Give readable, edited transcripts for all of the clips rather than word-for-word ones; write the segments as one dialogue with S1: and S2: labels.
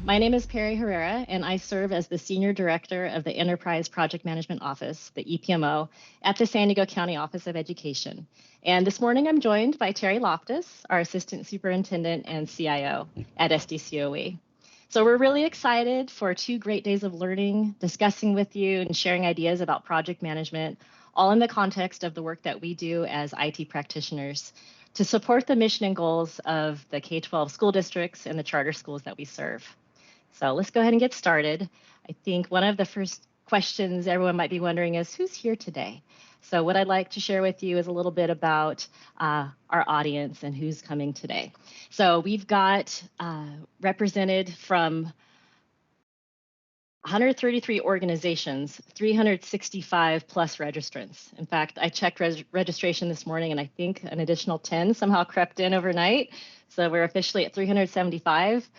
S1: My name is Perry Herrera, and I serve as the Senior Director of the Enterprise Project Management Office, the EPMO, at the San Diego County Office of Education. And this morning I'm joined by Terry Loftus, our Assistant Superintendent and CIO at SDCOE. So we're really excited for 2 great days of learning, discussing with you, and sharing ideas about project management, all in the context of the work that we do as IT practitioners to support the mission and goals of the K-12 school districts and the charter schools that we serve. So let's go ahead and get started. I think one of the first questions everyone might be wondering is, who's here today? So what I'd like to share with you is a little bit about our audience and who's coming today. So we've got represented from 133 organizations, 365 plus registrants. In fact, I checked registration this morning and I think an additional 10 somehow crept in overnight. So we're officially at 375.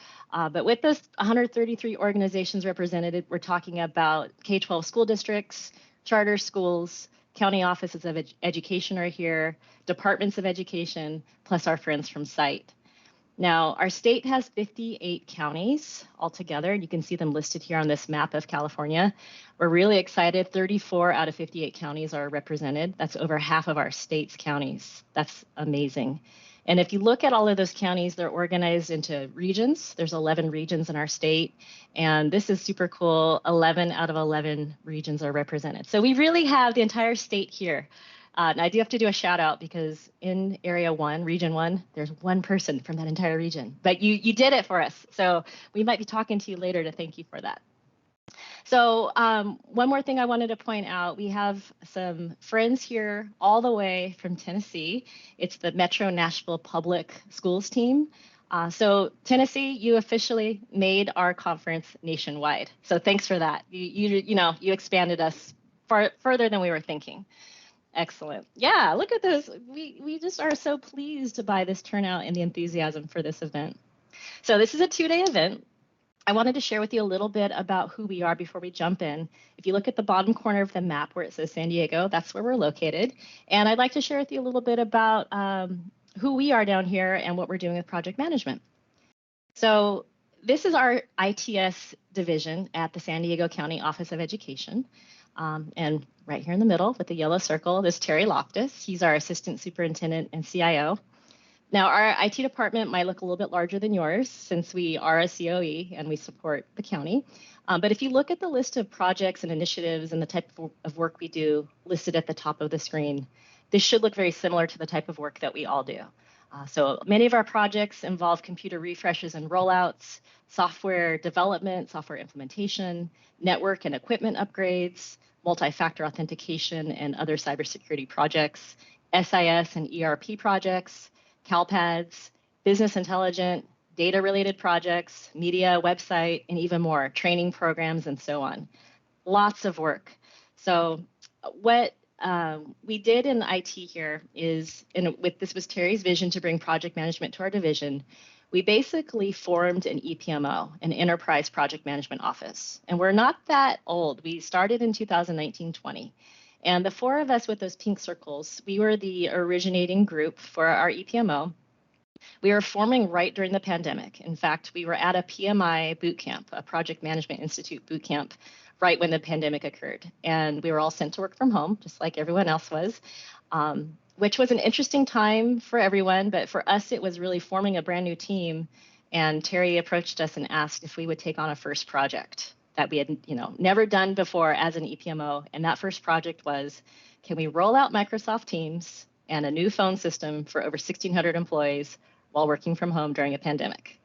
S1: But with those 133 organizations represented, we're talking about K-12 school districts, charter schools, county offices of education are here, departments of education, plus our friends from SITE. Now, our state has 58 counties altogether. You can see them listed here on this map of California. We're really excited. 34 out of 58 counties are represented. That's over half of our state's counties. That's amazing. And if you look at all of those counties, they're organized into regions. There's 11 regions in our state. And this is super cool. 11 out of 11 regions are represented. So we really have the entire state here. And I do have to do a shout out because in Area 1, Region 1, there's one person from that entire region. But you did it for us. So we might be talking to you later to thank you for that. So one more thing I wanted to point out, we have some friends here all the way from Tennessee. It's the Metro Nashville Public Schools team. So Tennessee, you officially made our conference nationwide. So thanks for that. You expanded us further than we were thinking. Excellent. Yeah, look at this. We just are so pleased by this turnout and the enthusiasm for this event. So this is a 2-day event. I wanted to share with you a little bit about who we are before we jump in. If you look at the bottom corner of the map where it says San Diego, that's where we're located. And I'd like to share with you a little bit about who we are down here and what we're doing with project management. So this is our ITS division at the San Diego County Office of Education. And right here in the middle with the yellow circle is Terry Loftus. He's our Assistant Superintendent and CIO. Now, our IT department might look a little bit larger than yours since we are a COE and we support the county. But if you look at the list of projects and initiatives and the type of work we do listed at the top of the screen, this should look very similar to the type of work that we all do. So many of our projects involve computer refreshes and rollouts, software development, software implementation, network and equipment upgrades, multi-factor authentication and other cybersecurity projects, SIS and ERP projects, CalPads, business intelligence, data-related projects, media, website, and even more, training programs, and so on. Lots of work. So what we did in IT here is, this was Terry's vision to bring project management to our division, we basically formed an EPMO, an Enterprise Project Management Office. And we're not that old. We started in 2019-20. And the 4 of us with those pink circles, we were the originating group for our EPMO. We were forming right during the pandemic. In fact, we were at a PMI boot camp, a Project Management Institute boot camp, right when the pandemic occurred. And we were all sent to work from home, just like everyone else was, which was an interesting time for everyone. But for us, it was really forming a brand new team. And Terry approached us and asked if we would take on a first project that we had never done before as an EPMO. And that first project was, can we roll out Microsoft Teams and a new phone system for over 1,600 employees while working from home during a pandemic?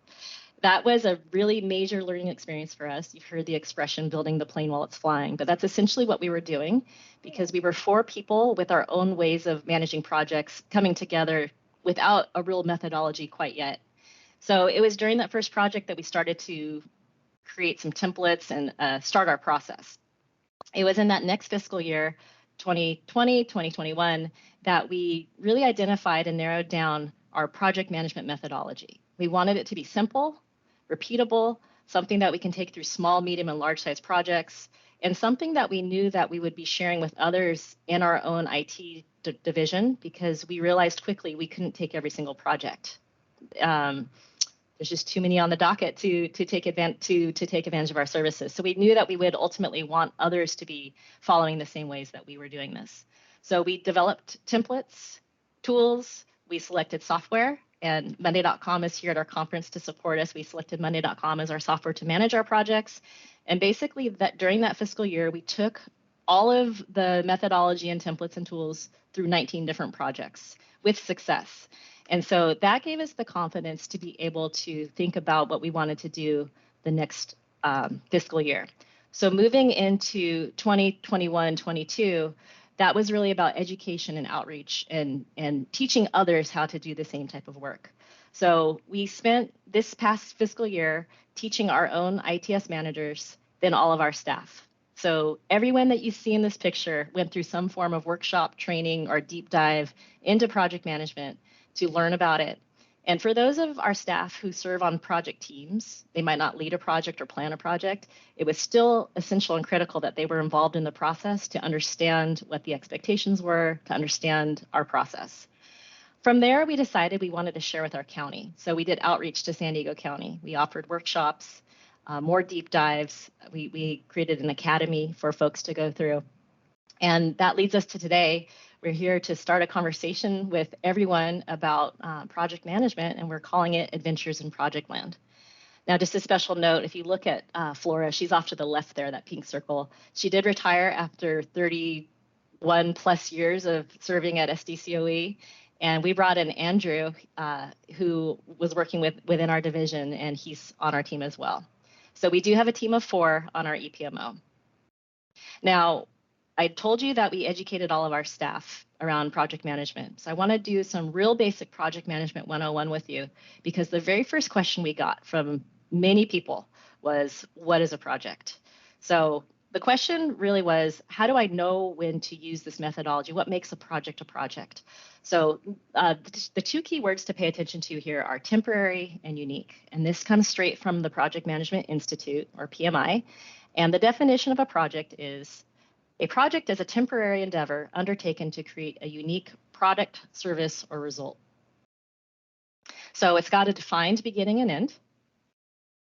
S1: That was a really major learning experience for us. You've heard the expression building the plane while it's flying, but that's essentially what we were doing because we were 4 people with our own ways of managing projects coming together without a real methodology quite yet. So it was during that first project that we started to create some templates and start our process. It was in that next fiscal year, 2020, 2021, that we really identified and narrowed down our project management methodology. We wanted it to be simple, repeatable, something that we can take through small, medium, and large size projects, and something that we knew that we would be sharing with others in our own IT division because we realized quickly we couldn't take every single project. There's just too many on the docket to take advantage of our services. So we knew that we would ultimately want others to be following the same ways that we were doing this. So we developed templates, tools, we selected software, and Monday.com is here at our conference to support us. We selected Monday.com as our software to manage our projects. And basically that during that fiscal year, we took all of the methodology and templates and tools through 19 different projects with success. And so that gave us the confidence to be able to think about what we wanted to do the next fiscal year. So moving into 2021-22, that was really about education and outreach and teaching others how to do the same type of work. So we spent this past fiscal year teaching our own ITS managers, then all of our staff. So everyone that you see in this picture went through some form of workshop, training, or deep dive into project management to learn about it. And for those of our staff who serve on project teams, they might not lead a project or plan a project, it was still essential and critical that they were involved in the process to understand what the expectations were, to understand our process. From there, we decided we wanted to share with our county. So we did outreach to San Diego County. We offered workshops, more deep dives. We created an academy for folks to go through. And that leads us to today. We're here to start a conversation with everyone about project management, and we're calling it Adventures in Project Land. Now, just a special note, if you look at Flora, she's off to the left there, that pink circle. She did retire after 31 plus years of serving at SDCOE. And we brought in Andrew, who was working within our division, and he's on our team as well. So we do have a team of 4 on our EPMO. Now, I told you that we educated all of our staff around project management. So I want to do some real basic project management 101 with you, because the very first question we got from many people was, what is a project? So the question really was, how do I know when to use this methodology? What makes a project a project? So the 2 key words to pay attention to here are temporary and unique. And this comes straight from the Project Management Institute, or PMI. And the definition of a project is, a project is a temporary endeavor undertaken to create a unique product, service, or result. So it's got a defined beginning and end.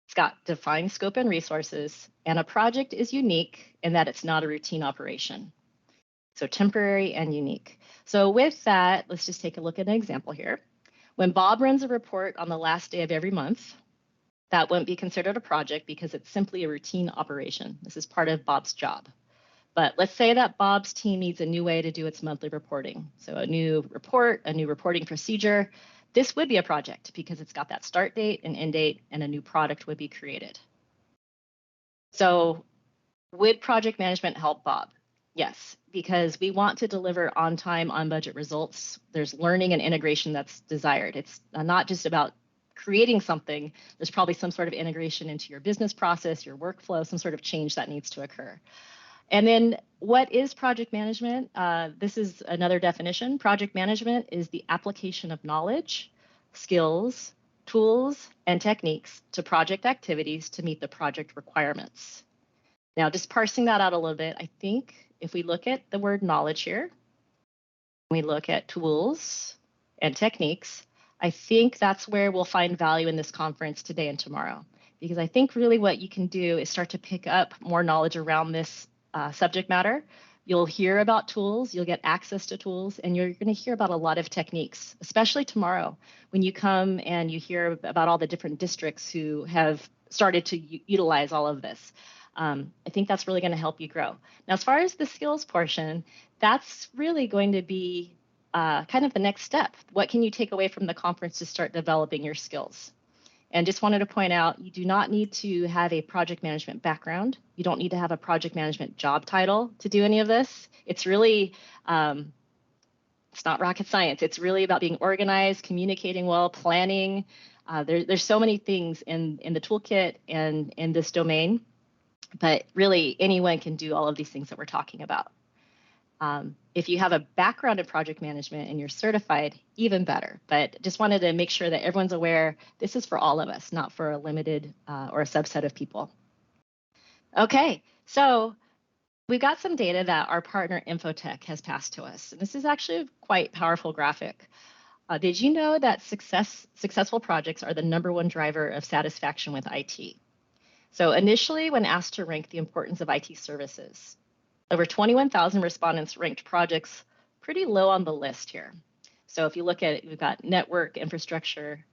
S1: It's got defined scope and resources, and a project is unique in that it's not a routine operation. So temporary and unique. So with that, let's just take a look at an example here. When Bob runs a report on the last day of every month, that wouldn't be considered a project because it's simply a routine operation. This is part of Bob's job. But let's say that Bob's team needs a new way to do its monthly reporting. So a new report, a new reporting procedure. This would be a project because it's got that start date and end date, and a new product would be created. So would project management help Bob? Yes, because we want to deliver on time, on budget results. There's learning and integration that's desired. It's not just about creating something. There's probably some sort of integration into your business process, your workflow, some sort of change that needs to occur. And then what is project management? This is another definition. Project management is the application of knowledge, skills, tools, and techniques to project activities to meet the project requirements. Now, just parsing that out a little bit, I think if we look at the word knowledge here, we look at tools and techniques, I think that's where we'll find value in this conference today and tomorrow. Because I think really what you can do is start to pick up more knowledge around this subject matter. You'll hear about tools, you'll get access to tools, and you're going to hear about a lot of techniques, especially tomorrow when you come and you hear about all the different districts who have started to utilize all of this. I think that's really going to help you grow. Now, as far as the skills portion, that's really going to be kind of the next step. What can you take away from the conference to start developing your skills? And just wanted to point out, you do not need to have a project management background. You don't need to have a project management job title to do any of this. It's really, it's not rocket science. It's really about being organized, communicating well, planning. There's so many things in the toolkit and in this domain, but really anyone can do all of these things that we're talking about. If you have a background in project management and you're certified, even better. But just wanted to make sure that everyone's aware this is for all of us, not for a limited or a subset of people. Okay, so we've got some data that our partner Infotech has passed to us. And this is actually a quite powerful graphic. Did you know that successful projects are the #1 driver of satisfaction with IT? So initially, when asked to rank the importance of IT services, over 21,000 respondents ranked projects pretty low on the list here. So if you look at it, we've got network, infrastructure,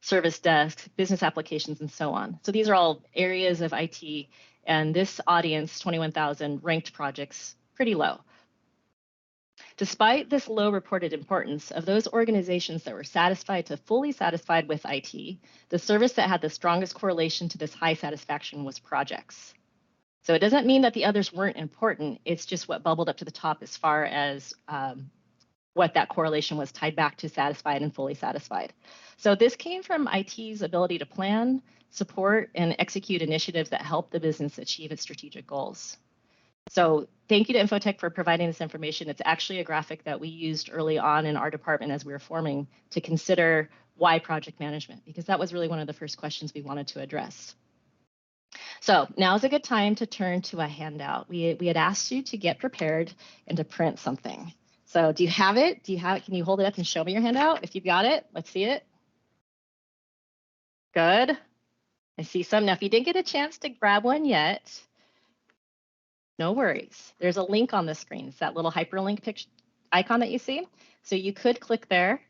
S1: service desk, business applications, and so on. So these are all areas of IT, and this audience, 21,000, ranked projects pretty low. Despite this low reported importance, of those organizations that were satisfied to fully satisfied with IT, the service that had the strongest correlation to this high satisfaction was projects. So it doesn't mean that the others weren't important. It's just what bubbled up to the top as far as what that correlation was tied back to satisfied and fully satisfied. So this came from IT's ability to plan, support, and execute initiatives that help the business achieve its strategic goals. So thank you to Infotech for providing this information. It's actually a graphic that we used early on in our department as we were forming to consider why project management, because that was really one of the first questions we wanted to address. So now is a good time to turn to a handout. We had asked you to get prepared and to print something. So do you have it? Can you hold it up and show me your handout? If you've got it, let's see it. Good. I see some. Now, if you didn't get a chance to grab one yet, no worries. There's a link on the screen. It's that little hyperlink picture icon that you see. So you could click there,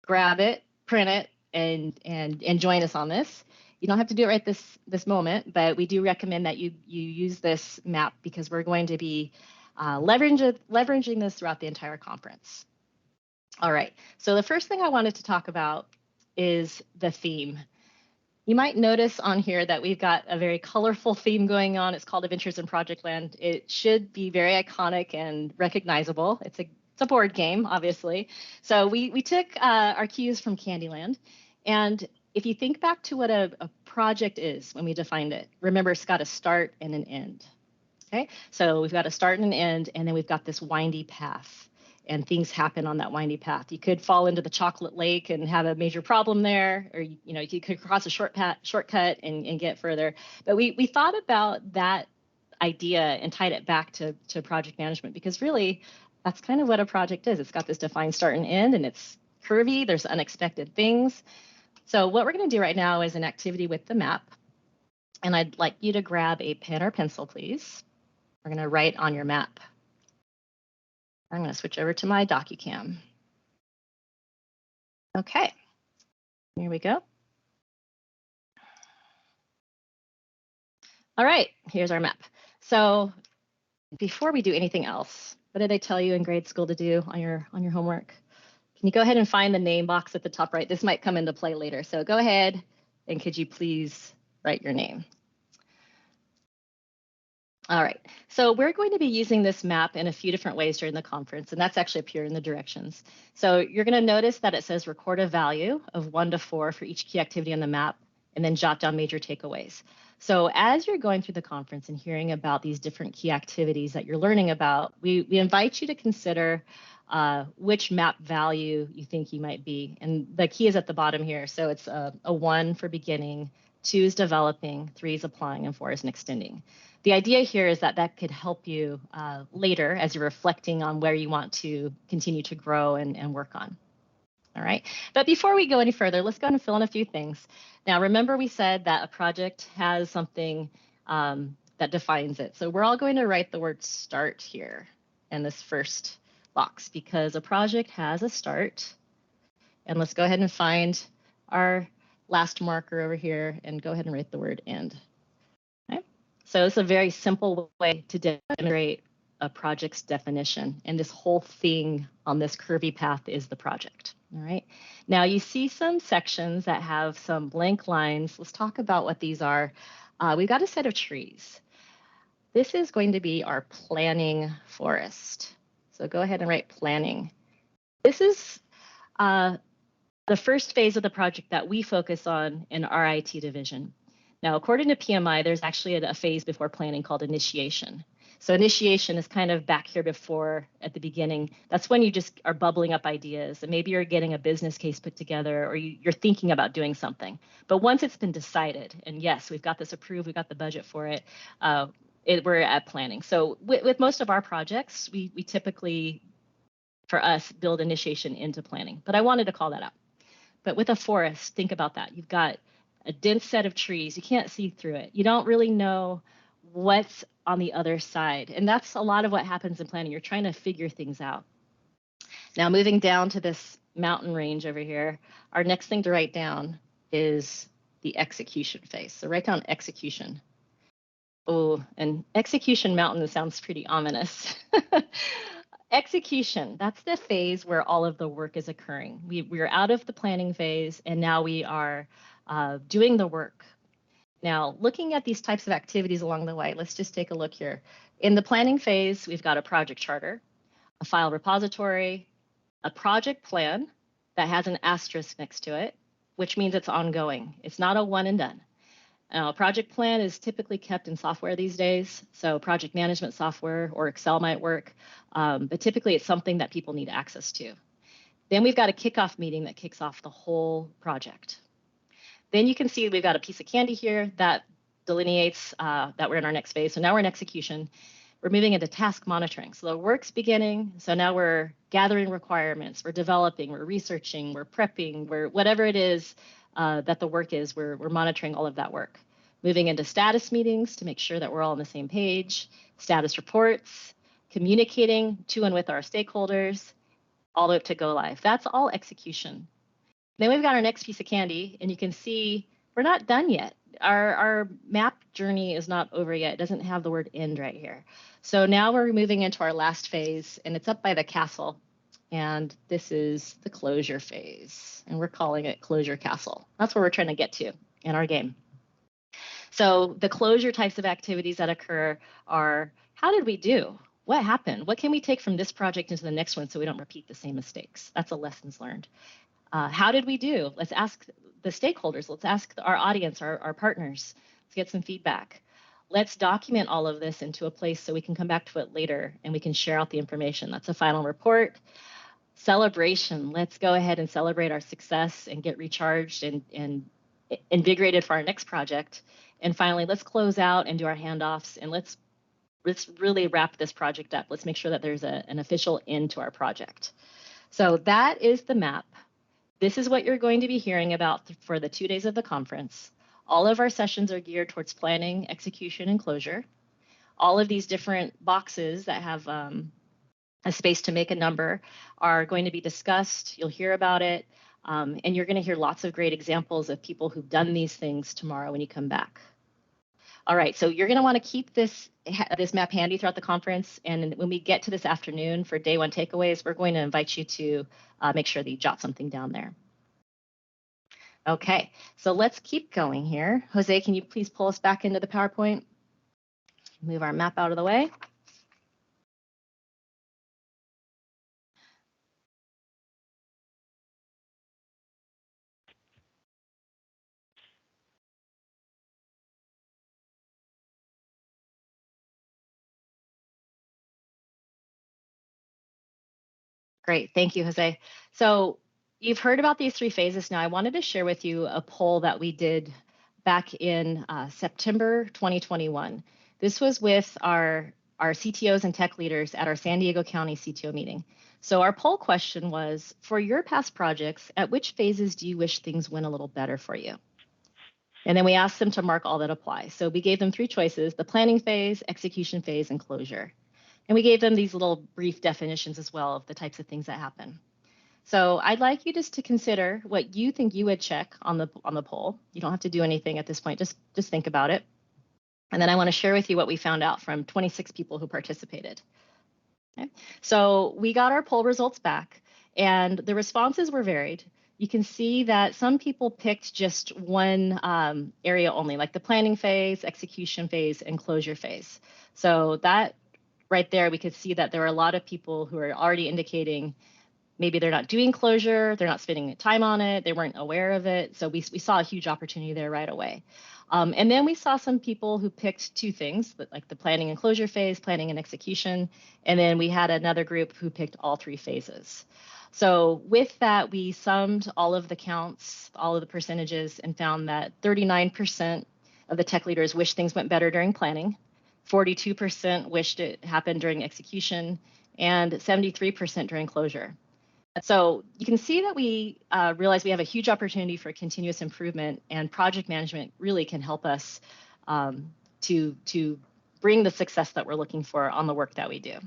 S1: grab it, print it, and join us on this. You don't have to do it right this moment, but we do recommend that you use this map because we're going to be leveraging this throughout the entire conference. All right, so the first thing I wanted to talk about is the theme. You might notice on here that we've got a very colorful theme going on. It's called Adventures in Project Land. It should be very iconic and recognizable. It's a board game, obviously. So we took our cues from Candyland. And if you think back to what a project is when we defined it, remember it's got a start and an end. Okay, so we've got a start and an end, and then we've got this windy path, and things happen on that windy path. You could fall into the chocolate lake and have a major problem there, or you could cross a shortcut and get further. But we thought about that idea and tied it back to project management, because really that's kind of what a project is. It's got this defined start and end, and it's curvy. There's unexpected things. So what we're going to do right now is an activity with the map, and I'd like you to grab a pen or pencil, please. We're going to write on your map. I'm going to switch over to my DocuCam. Okay, here we go. All right, here's our map. So before we do anything else, what did I tell you in grade school to do on your homework? Can you go ahead and find the name box at the top right? This might come into play later. So go ahead and could you please write your name? All right, so we're going to be using this map in a few different ways during the conference, and that's actually up here in the directions. So you're going to notice that it says record a value of 1 to 4 for each key activity on the map, and then jot down major takeaways. So as you're going through the conference and hearing about these different key activities that you're learning about, we invite you to consider which map value you think you might be. And the key is at the bottom here. So it's a 1 for beginning, 2 is developing, 3 is applying, and 4 is an extending. The idea here is that could help you later as you're reflecting on where you want to continue to grow and work on. All right, but before we go any further, let's go and fill in a few things. Now, remember we said that a project has something that defines it. So we're all going to write the word start here in this first box because a project has a start. And let's go ahead and find our last marker over here and go ahead and write the word end. Okay? So it's a very simple way to demonstrate a project's definition. And this whole thing on this curvy path is the project. All right. Now you see some sections that have some blank lines. Let's talk about what these are. We've got a set of trees. This is going to be our planning forest. So go ahead and write planning. This is the first phase of the project that we focus on in our IT division. Now, according to PMI, there's actually a phase before planning called initiation. So initiation is kind of back here before at the beginning. That's when you just are bubbling up ideas and maybe you're getting a business case put together or you're thinking about doing something. But once it's been decided, and yes, we've got this approved, we've got the budget for it, we're at planning. So with most of our projects, we typically for us, build initiation into planning. But I wanted to call that out. But with a forest, think about that. You've got a dense set of trees. You can't see through it. You don't really know what's on the other side. And that's a lot of what happens in planning. You're trying to figure things out. Now, moving down to this mountain range over here, our next thing to write down is the execution phase. So write down execution. Oh, and execution mountain sounds pretty ominous. Execution, that's the phase where all of the work is occurring. We're out of the planning phase, and now we are doing the work. Now, looking at these types of activities along the way, let's just take a look here. In the planning phase, we've got a project charter, a file repository, a project plan that has an asterisk next to it, which means it's ongoing. It's not a one and done. Now, a project plan is typically kept in software these days, so project management software or Excel might work, but typically it's something that people need access to. Then we've got a kickoff meeting that kicks off the whole project. Then you can see we've got a piece of candy here that delineates that we're in our next phase. So now we're in execution. We're moving into task monitoring. So the work's beginning. So now we're gathering requirements, we're developing, we're researching, we're prepping, we're whatever it is that the work is, we're monitoring all of that work. Moving into status meetings to make sure that we're all on the same page, status reports, communicating to and with our stakeholders, all the way up to go live. That's all execution. Then we've got our next piece of candy, and you can see we're not done yet. Our map journey is not over yet. It doesn't have the word end right here. So now we're moving into our last phase, and it's up by the castle. And this is the closure phase, and we're calling it Closure Castle. That's where we're trying to get to in our game. So the closure types of activities that occur are, how did we do? What happened? What can we take from this project into the next one so we don't repeat the same mistakes? That's a lessons learned. How did we do? Let's ask the stakeholders. Let's ask our audience, our partners. Let's get some feedback. Let's document all of this into a place so we can come back to it later and we can share out the information. That's a final report. Celebration. Let's go ahead and celebrate our success and get recharged and invigorated for our next project. And finally, let's close out and do our handoffs, and let's really wrap this project up. Let's make sure that there's an official end to our project. So that is the map. This is what you're going to be hearing about for the 2 days of the conference. All of our sessions are geared towards planning, execution, and closure. All of these different boxes that have a space to make a number are going to be discussed. You'll hear about it, and you're going to hear lots of great examples of people who've done these things tomorrow when you come back. All right, so you're going to want to keep this map handy throughout the conference, and when we get to this afternoon for day one takeaways, we're going to invite you to make sure that you jot something down there. Okay, so let's keep going here. Jose, can you please pull us back into the PowerPoint? Move our map out of the way. Great, thank you, Jose. So you've heard about these three phases now. I wanted to share with you a poll that we did back in September 2021. This was with our CTOs and tech leaders at our San Diego County CTO meeting. So our poll question was, for your past projects, at which phases do you wish things went a little better for you? And then we asked them to mark all that apply. So we gave them three choices: the planning phase, execution phase, and closure. And we gave them these little brief definitions as well of the types of things that happen. So I'd like you just to consider what you think you would check on the poll. You don't have to do anything at this point, just think about it. And then I want to share with you what we found out from 26 people who participated. Okay. So we got our poll results back, and the responses were varied. You can see that some people picked just one area only, like the planning phase, execution phase, and closure phase. So that right there, we could see that there were a lot of people who are already indicating maybe they're not doing closure, they're not spending time on it, they weren't aware of it. So we saw a huge opportunity there right away. And then we saw some people who picked two things, like the planning and closure phase, planning and execution. And then we had another group who picked all three phases. So with that, we summed all of the counts, all of the percentages, and found that 39% of the tech leaders wished things went better during planning, 42% wished it happened during execution, and 73% during closure. So you can see that we realize we have a huge opportunity for continuous improvement, and project management really can help us to bring the success that we're looking for on the work that we do.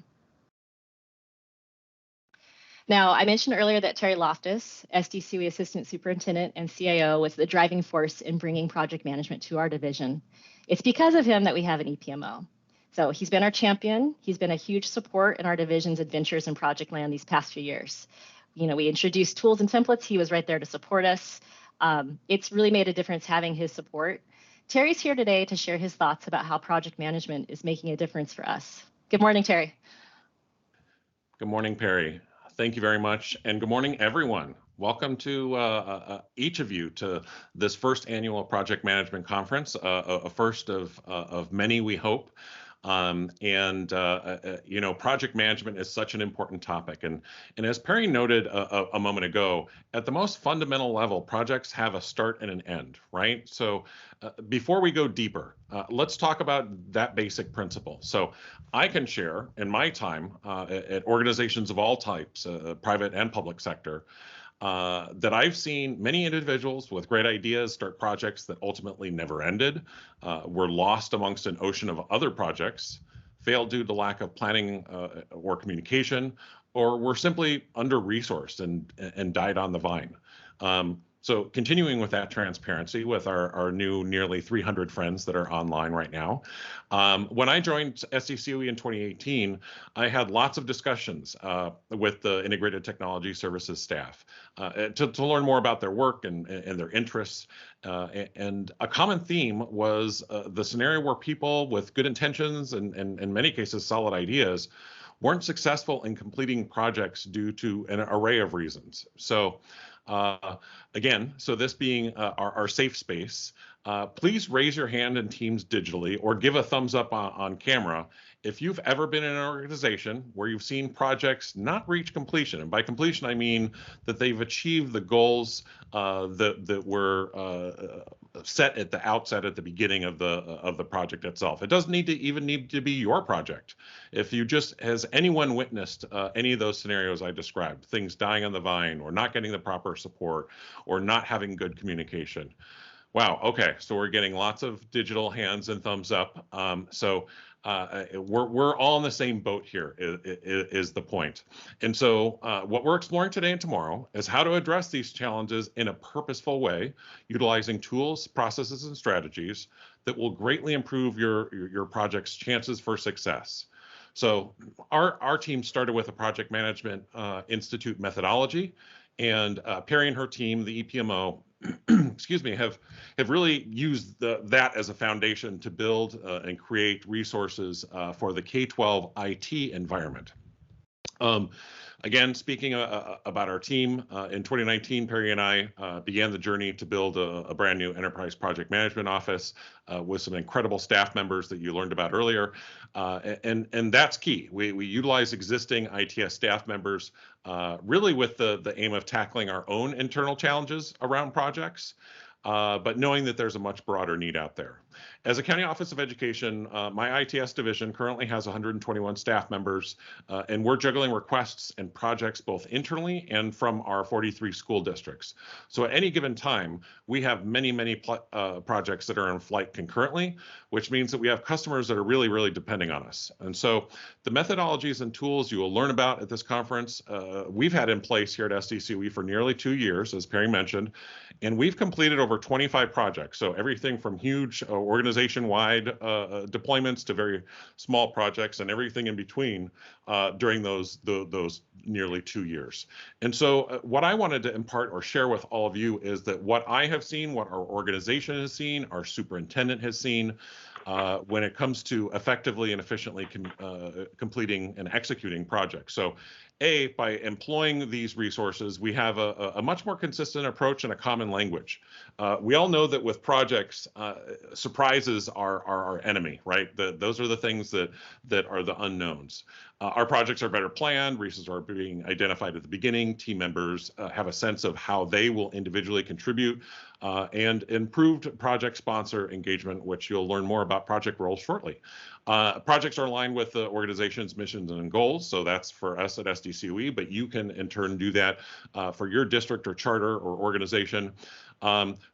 S1: Now, I mentioned earlier that Terry Loftus, SDCUE Assistant Superintendent and CIO, was the driving force in bringing project management to our division. It's because of him that we have an EPMO. So he's been our champion. He's been a huge support in our division's adventures in project land these past few years. We introduced tools and templates. He was right there to support us. It's really made a difference having his support. Terry's here today to share his thoughts about how project management is making a difference for us. Good morning, Terry.
S2: Good morning, Perry. Thank you very much, and good morning, everyone. Welcome to each of you to this first annual Project Management Conference, a first of many, we hope. Project management is such an important topic. And as Perry noted a moment ago, at the most fundamental level, projects have a start and an end, right? So before we go deeper, let's talk about that basic principle. So I can share in my time at organizations of all types, private and public sector, that I've seen many individuals with great ideas start projects that ultimately never ended, were lost amongst an ocean of other projects, failed due to lack of planning or communication, or were simply under-resourced and died on the vine. So continuing with that transparency with our new nearly 300 friends that are online right now. When I joined SDCUE in 2018, I had lots of discussions with the Integrated Technology Services staff to learn more about their work and their interests. And a common theme was the scenario where people with good intentions and in many cases solid ideas weren't successful in completing projects due to an array of reasons. So again, so this being our safe space, please raise your hand in Teams digitally or give a thumbs up on camera if you've ever been in an organization where you've seen projects not reach completion. And by completion, I mean that they've achieved the goals that were set at the outset, at the beginning of the project itself. It doesn't even need to be your project. If you has anyone witnessed any of those scenarios I described, things dying on the vine or not getting the proper support or not having good communication? Wow, okay, so we're getting lots of digital hands and thumbs up. We're all in the same boat here is the point. And so what we're exploring today and tomorrow is how to address these challenges in a purposeful way, utilizing tools, processes, and strategies that will greatly improve your project's chances for success. So our team started with a Project Management Institute methodology, and Perry and her team, the EPMO, excuse me, have really used that as a foundation to build and create resources for the K-12 IT environment. Again, speaking about our team, in 2019, Perry and I began the journey to build a brand new enterprise project management office with some incredible staff members that you learned about earlier. And that's key. We utilize existing ITS staff members really with the aim of tackling our own internal challenges around projects, but knowing that there's a much broader need out there. As a County Office of Education, my ITS division currently has 121 staff members, and we're juggling requests and projects both internally and from our 43 school districts. So at any given time, we have many projects that are in flight concurrently, which means that we have customers that are really depending on us. And so the methodologies and tools you will learn about at this conference, we've had in place here at SDCUE for nearly 2 years, as Perry mentioned, and we've completed over 25 projects. So everything from huge organization-wide deployments to very small projects and everything in between during those nearly 2 years. And so what I wanted to impart or share with all of you is that what I have seen, what our organization has seen, our superintendent has seen, when it comes to effectively and efficiently completing and executing projects. So by employing these resources, we have a much more consistent approach and a common language. We all know that with projects, surprises are our enemy, right? Those are the things that are the unknowns. Our projects are better planned, resources are being identified at the beginning, team members have a sense of how they will individually contribute, and improved project sponsor engagement, which you'll learn more about project roles shortly. Projects are aligned with the organization's missions and goals, so that's for us at SDCOE, but you can in turn do that for your district or charter or organization.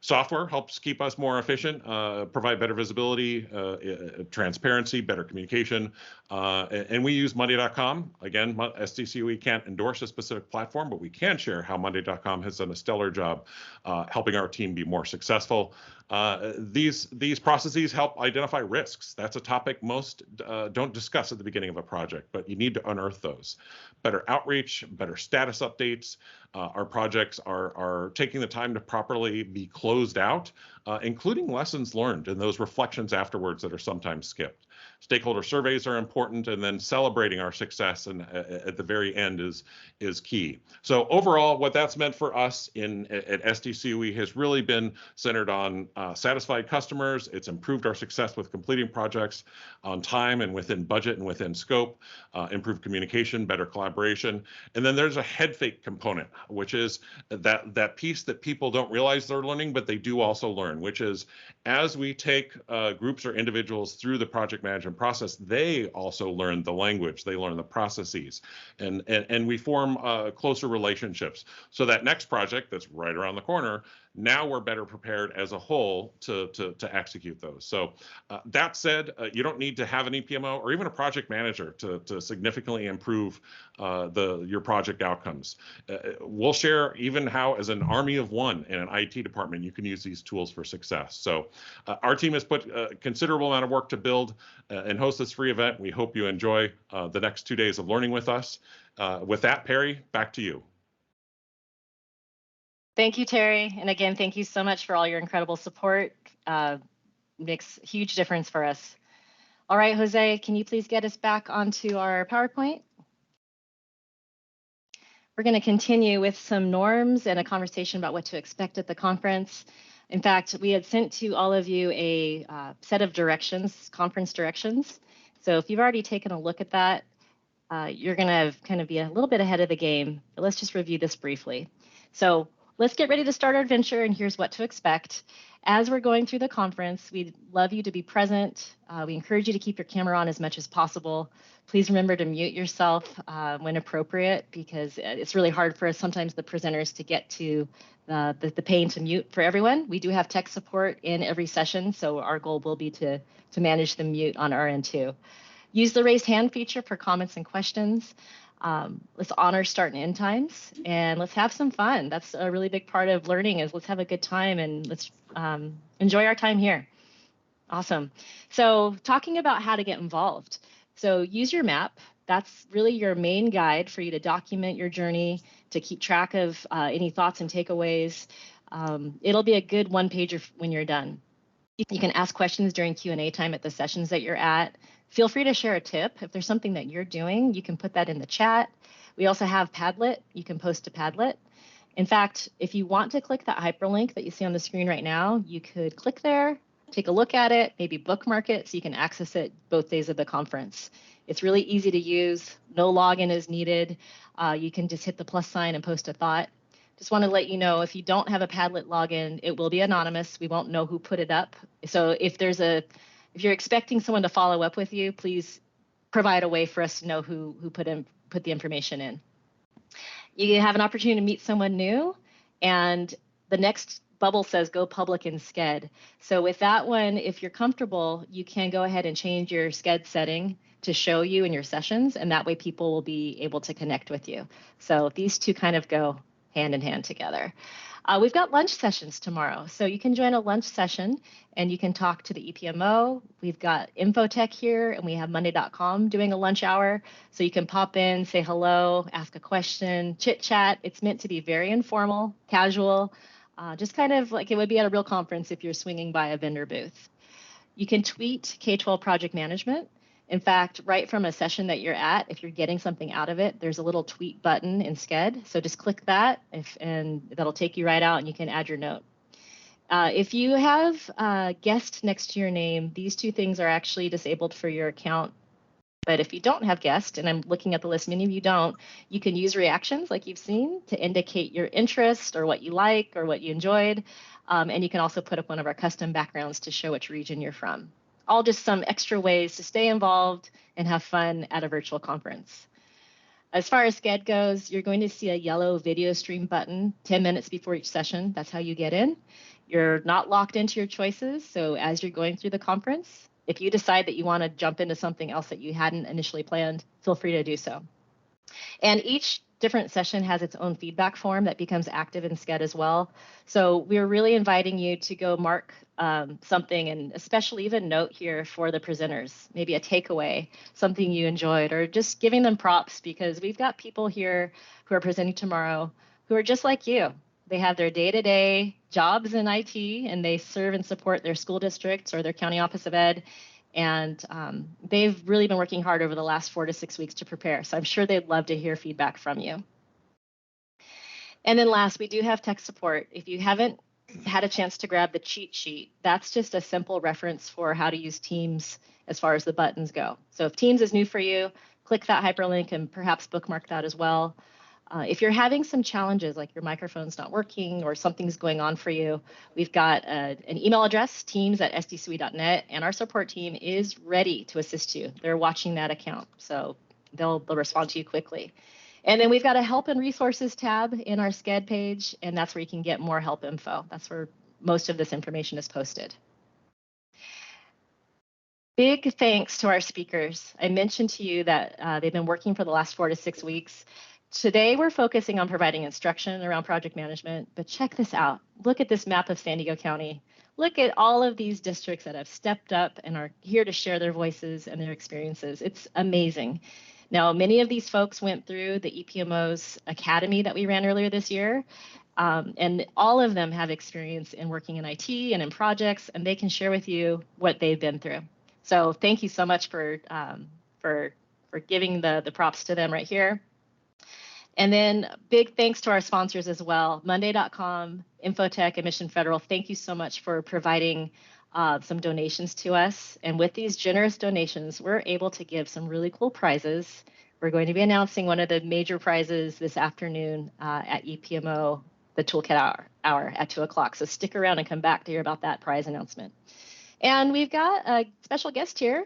S2: Software helps keep us more efficient, provide better visibility, transparency, better communication, and we use Monday.com. Again, SDCOE can't endorse a specific platform, but we can share how Monday.com has done a stellar job helping our team be more successful. These processes help identify risks. That's a topic most don't discuss at the beginning of a project, but you need to unearth those. Better outreach, better status updates. Our projects are taking the time to properly be closed out, including lessons learned and those reflections afterwards that are sometimes skipped. Stakeholder surveys are important, and then celebrating our success and at the very end is key. So overall, what that's meant for us at SDCOE has really been centered on satisfied customers. It's improved our success with completing projects on time and within budget and within scope, improved communication, better collaboration. And then there's a head fake component, which is that piece that people don't realize they're learning, but they do also learn, which is as we take groups or individuals through the project management process, they also learn the language, they learn the processes, and we form closer relationships. So that next project that's right around the corner, now we're better prepared as a whole to execute those. So that said, you don't need to have an EPMO or even a project manager to significantly improve your project outcomes. We'll share even how, as an army of one in an IT department, you can use these tools for success. So our team has put a considerable amount of work to build and host this free event. We hope you enjoy the next 2 days of learning with us. With that, Perry, back to you.
S1: Thank you, Terry. And again, thank you so much for all your incredible support. Makes a huge difference for us. All right, Jose, can you please get us back onto our PowerPoint? We're going to continue with some norms and a conversation about what to expect at the conference. In fact, we had sent to all of you a set of directions, conference directions. So if you've already taken a look at that, you're going to kind of be a little bit ahead of the game. But let's just review this briefly. So let's get ready to start our adventure, and here's what to expect. As we're going through the conference, we'd love you to be present. We encourage you to keep your camera on as much as possible. Please remember to mute yourself when appropriate, because it's really hard for us sometimes, the presenters, to get to the pane to mute for everyone. We do have tech support in every session, so our goal will be to manage the mute on our end too. Use the raised hand feature for comments and questions. Let's honor start and end times, and let's have some fun. That's a really big part of learning, is let's have a good time and let's enjoy our time here. Awesome. So talking about how to get involved. So use your map. That's really your main guide for you to document your journey, to keep track of any thoughts and takeaways. It'll be a good one-pager when you're done. You can ask questions during Q&A time at the sessions that you're at. Feel free to share a tip. If there's something that you're doing, you can put that in the chat. We also have Padlet. You can post to Padlet. In fact, if you want to click that hyperlink that you see on the screen right now, you could click there, take a look at it, maybe bookmark it so you can access it both days of the conference. It's really easy to use. No login is needed. You can just hit the plus sign and post a thought. Just want to let you know, if you don't have a Padlet login, it will be anonymous. We won't know who put it up. So if you're expecting someone to follow up with you, please provide a way for us to know who put the information in. You have an opportunity to meet someone new, and the next bubble says go public in Sched. So with that one, if you're comfortable, you can go ahead and change your Sched setting to show you in your sessions, and that way people will be able to connect with you. So these two kind of go hand in hand together. We've got lunch sessions tomorrow, so you can join a lunch session and you can talk to the EPMO. We've got Infotech here, and we have Monday.com doing a lunch hour, so you can pop in, say hello, ask a question, chit chat. It's meant to be very informal, casual, just kind of like it would be at a real conference if you're swinging by a vendor booth. You can tweet K-12 project management. In fact, right from a session that you're at, if you're getting something out of it, there's a little tweet button in Sched. So just click that, and that'll take you right out, and you can add your note. If you have guest next to your name, these two things are actually disabled for your account. But if you don't have guests, and I'm looking at the list, many of you don't, you can use reactions like you've seen to indicate your interest or what you like or what you enjoyed. And you can also put up one of our custom backgrounds to show which region you're from. All just some extra ways to stay involved and have fun at a virtual conference. As far as Sched goes, you're going to see a yellow video stream button 10 minutes before each session. That's how you get in. You're not locked into your choices. So as you're going through the conference, if you decide that you want to jump into something else that you hadn't initially planned, feel free to do so. And each different session has its own feedback form that becomes active in Sched as well. So we're really inviting you to go mark something, and especially even note here for the presenters, maybe a takeaway, something you enjoyed, or just giving them props, because we've got people here who are presenting tomorrow who are just like you. They have their day-to-day jobs in IT, and they serve and support their school districts or their county office of ed. And they've really been working hard over the last 4 to 6 weeks to prepare. So I'm sure they'd love to hear feedback from you. And then last, we do have tech support. If you haven't had a chance to grab the cheat sheet, that's just a simple reference for how to use Teams as far as the buttons go. So if Teams is new for you, click that hyperlink and perhaps bookmark that as well. If you're having some challenges, like your microphone's not working or something's going on for you, we've got an email address, teams@sdcwe.net, and our support team is ready to assist you. They're watching that account, so they'll respond to you quickly. And then we've got a help and resources tab in our Sched page, and that's where you can get more help info. That's where most of this information is posted. Big thanks to our speakers. I mentioned to you that they've been working for the last 4 to 6 weeks. Today, we're focusing on providing instruction around project management, but check this out. Look at this map of San Diego County. Look at all of these districts that have stepped up and are here to share their voices and their experiences. It's amazing. Now, many of these folks went through the EPMO's Academy that we ran earlier this year, and all of them have experience in working in IT and in projects, and they can share with you what they've been through. So thank you so much for giving the props to them right here. And then big thanks to our sponsors as well, Monday.com, Infotech, and Mission Federal. Thank you so much for providing some donations to us. And with these generous donations, we're able to give some really cool prizes. We're going to be announcing one of the major prizes this afternoon at EPMO, the Toolkit Hour at 2 o'clock. So stick around and come back to hear about that prize announcement. And we've got a special guest here.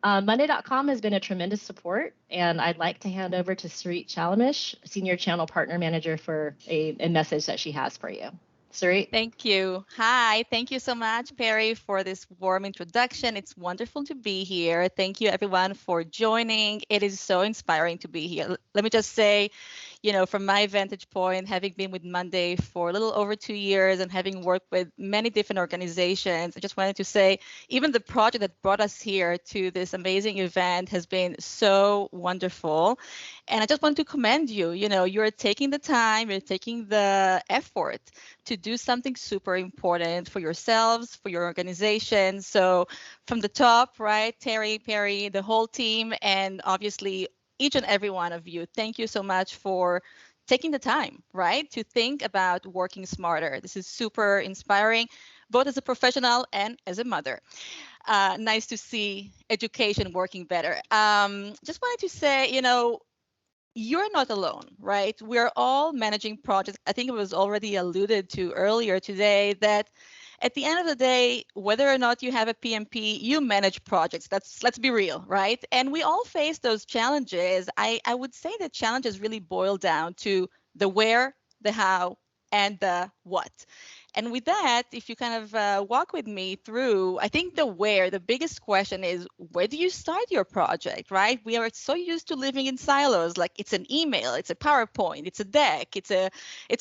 S1: Monday.com has been a tremendous support, and I'd like to hand over to Sarit Chalamish, Senior Channel Partner Manager, for a message that she has for you. Sarit?
S3: Thank you. Hi, thank you so much, Perry, for this warm introduction. It's wonderful to be here. Thank you, everyone, for joining. It is so inspiring to be here. Let me just say, from my vantage point, having been with Monday for a little over 2 years and having worked with many different organizations, I just wanted to say, even the project that brought us here to this amazing event has been so wonderful. And I just want to commend you. You're taking the time, you're taking the effort to do something super important for yourselves, for your organization. So from the top, right, Terry, Perry, the whole team, and obviously each and every one of you, thank you so much for taking the time, right, to think about working smarter. This is super inspiring, both as a professional and as a mother. Nice to see education working better. Just wanted to say, you're not alone, right? We're all managing projects. I think it was already alluded to earlier today that at the end of the day, whether or not you have a PMP, you manage projects. Let's be real, right? And we all face those challenges. I would say the challenges really boil down to the where, the how, and the what. And with that, if you kind of walk with me through, I think the biggest question is, where do you start your project, right? We are so used to living in silos, like it's an email, it's a PowerPoint, it's a deck, it's a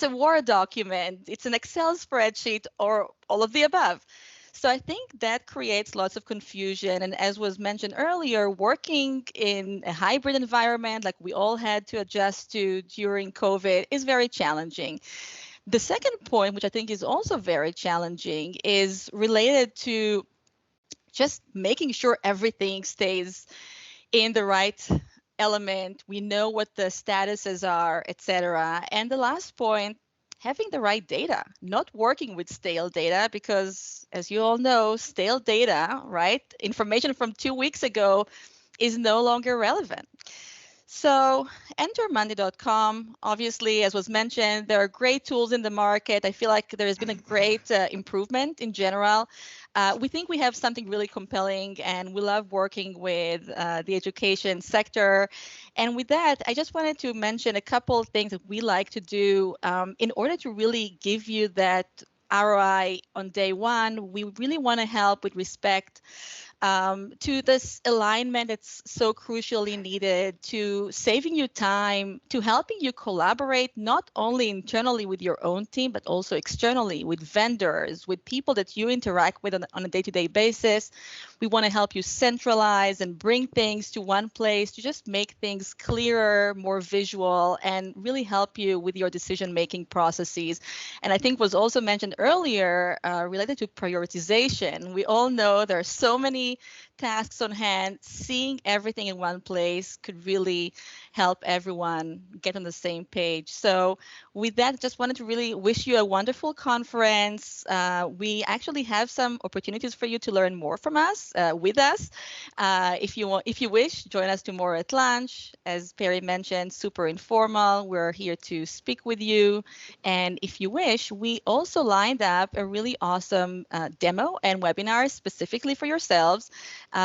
S3: Word document, it's an Excel spreadsheet, or all of the above. So I think that creates lots of confusion. And as was mentioned earlier, working in a hybrid environment like we all had to adjust to during COVID is very challenging. The second point, which I think is also very challenging, is related to just making sure everything stays in the right element. We know what the statuses are, etc. And the last point, having the right data, not working with stale data, because as you all know, stale data, right? Information from 2 weeks ago is no longer relevant. So enter Monday.com. Obviously, as was mentioned, there are great tools in the market. I feel like there has been a great improvement in general. We think we have something really compelling, and we love working with the education sector. And with that, I just wanted to mention a couple of things that we like to do in order to really give you that ROI on day one. We really want to help with respect to this alignment that's so crucially needed, to saving you time, to helping you collaborate not only internally with your own team, but also externally with vendors, with people that you interact with on a day-to-day basis. We want to help you centralize and bring things to one place to just make things clearer, more visual, and really help you with your decision-making processes. And I think was also mentioned earlier related to prioritization. We all know there are so many tasks on hand. Seeing everything in one place could really help everyone get on the same page. So with that, just wanted to really wish you a wonderful conference. We actually have some opportunities for you to learn more from us, with us. If you wish, join us tomorrow at lunch. As Perry mentioned, super informal. We're here to speak with you. And if you wish, we also lined up a really awesome demo and webinar specifically for yourselves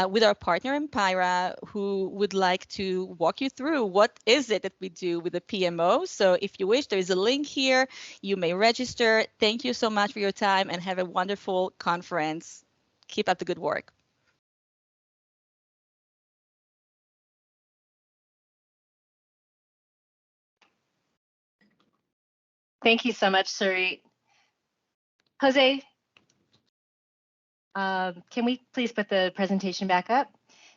S3: with our partner Empira, who would like to walk you through what is it that we do with the PMO. So if you wish, there is a link here. You may register. Thank you so much for your time and have a wonderful conference. Keep up the good work.
S1: Thank you so much, Suri. Jose, can we please put the presentation back up?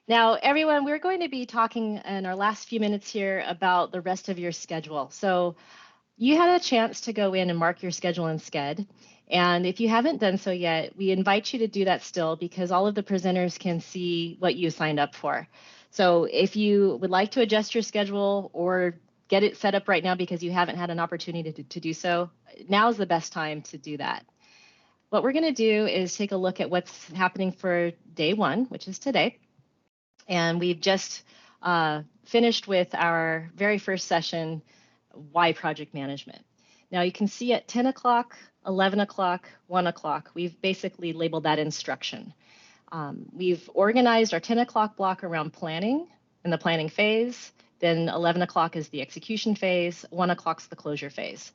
S1: Now, everyone, we're going to be talking in our last few minutes here about the rest of your schedule. So you had a chance to go in and mark your schedule in Sched. And if you haven't done so yet, we invite you to do that still, because all of the presenters can see what you signed up for. So if you would like to adjust your schedule or get it set up right now because you haven't had an opportunity to do so, now is the best time to do that. What we're going to do is take a look at what's happening for day one, which is today. And we've just finished with our very first session, Why Project Management. Now you can see at 10 o'clock, 11 o'clock, 1 o'clock, we've basically labeled that instruction. We've organized our 10 o'clock block around planning in the planning phase. Then 11 o'clock is the execution phase. 1 o'clock's the closure phase.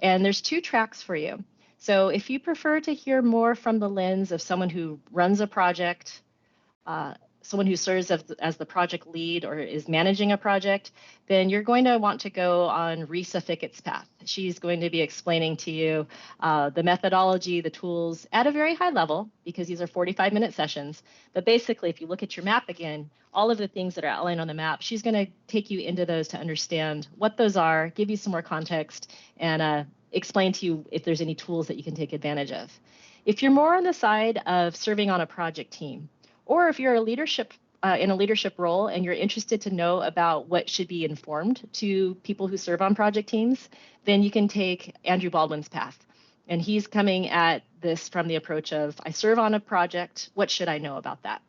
S1: And there's 2 tracks for you. So if you prefer to hear more from the lens of someone who runs a project, someone who serves as the project lead or is managing a project, then you're going to want to go on Risa Fickett's path. She's going to be explaining to you the methodology, the tools at a very high level, because these are 45-minute sessions. But basically, if you look at your map again, all of the things that are outlined on the map, she's going to take you into those to understand what those are, give you some more context, and explain to you if there's any tools that you can take advantage of. If you're more on the side of serving on a project team, or if you're a leadership in a leadership role and you're interested to know about what should be informed to people who serve on project teams, then you can take Andrew Baldwin's path. And he's coming at this from the approach of, I serve on a project, what should I know about that?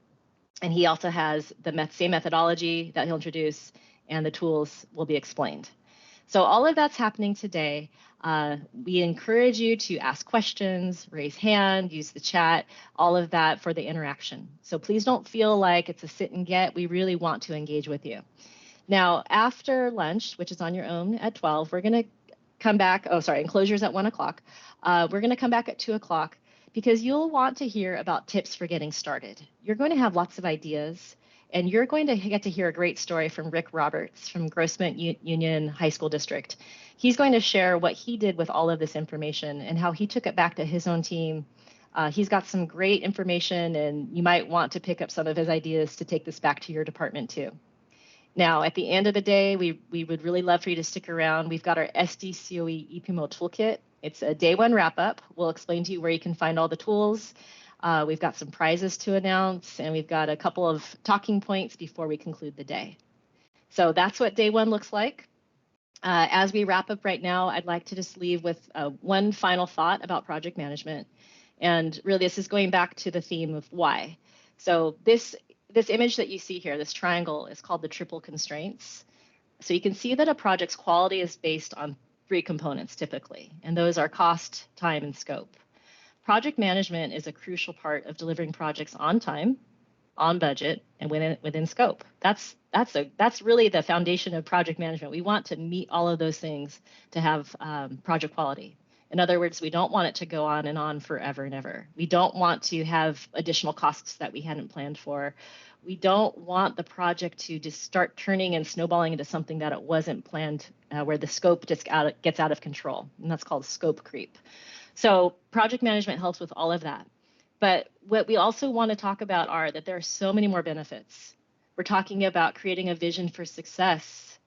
S1: And he also has the same methodology that he'll introduce, and the tools will be explained. So all of that's happening today. We encourage you to ask questions, raise hand, use the chat, all of that for the interaction. So please don't feel like it's a sit and get. We really want to engage with you. Now, after lunch, which is on your own at 12, we're going to come back. Oh, sorry, enclosures at 1 o'clock. We're going to come back at 2 o'clock because you'll want to hear about tips for getting started. You're going to have lots of ideas. And you're going to get to hear a great story from Rick Roberts from Grossmont Union High School District. He's going to share what he did with all of this information and how he took it back to his own team. He's got some great information, and you might want to pick up some of his ideas to take this back to your department too. Now, at the end of the day, we would really love for you to stick around. We've got our SDCOE EPMO toolkit. It's a day one wrap-up. We'll explain to you where you can find all the tools. We've got some prizes to announce, and we've got a couple of talking points before we conclude the day. So that's what day one looks like. As we wrap up right now, I'd like to just leave with one final thought about project management. And really, this is going back to the theme of why. So this this image that you see here, this triangle, is called the triple constraints. So you can see that a project's quality is based on 3 components typically, and those are cost, time, and scope. Project management is a crucial part of delivering projects on time, on budget, and within scope. That's really the foundation of project management. We want to meet all of those things to have project quality. In other words, we don't want it to go on and on forever and ever. We don't want to have additional costs that we hadn't planned for. We don't want the project to just start turning and snowballing into something that it wasn't planned, where the scope just gets out of control, and that's called scope creep. So project management helps with all of that. But what we also want to talk about are that there are so many more benefits. We're talking about creating a vision for success,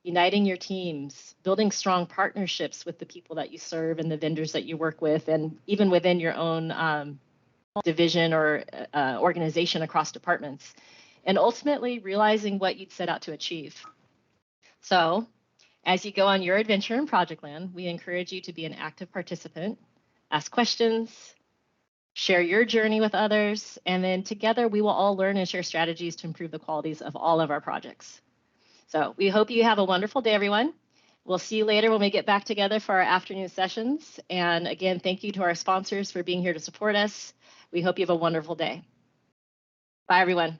S1: uniting your teams, building strong partnerships with the people that you serve and the vendors that you work with, and even within your own division or organization across departments, and ultimately realizing what you'd set out to achieve. So as you go on your adventure in Project Land, we encourage you to be an active participant, ask questions, share your journey with others, and then together we will all learn and share strategies to improve the qualities of all of our projects. So we hope you have a wonderful day, everyone. We'll see you later when we get back together for our afternoon sessions. And again, thank you to our sponsors for being here to support us. We hope you have a wonderful day. Bye, everyone.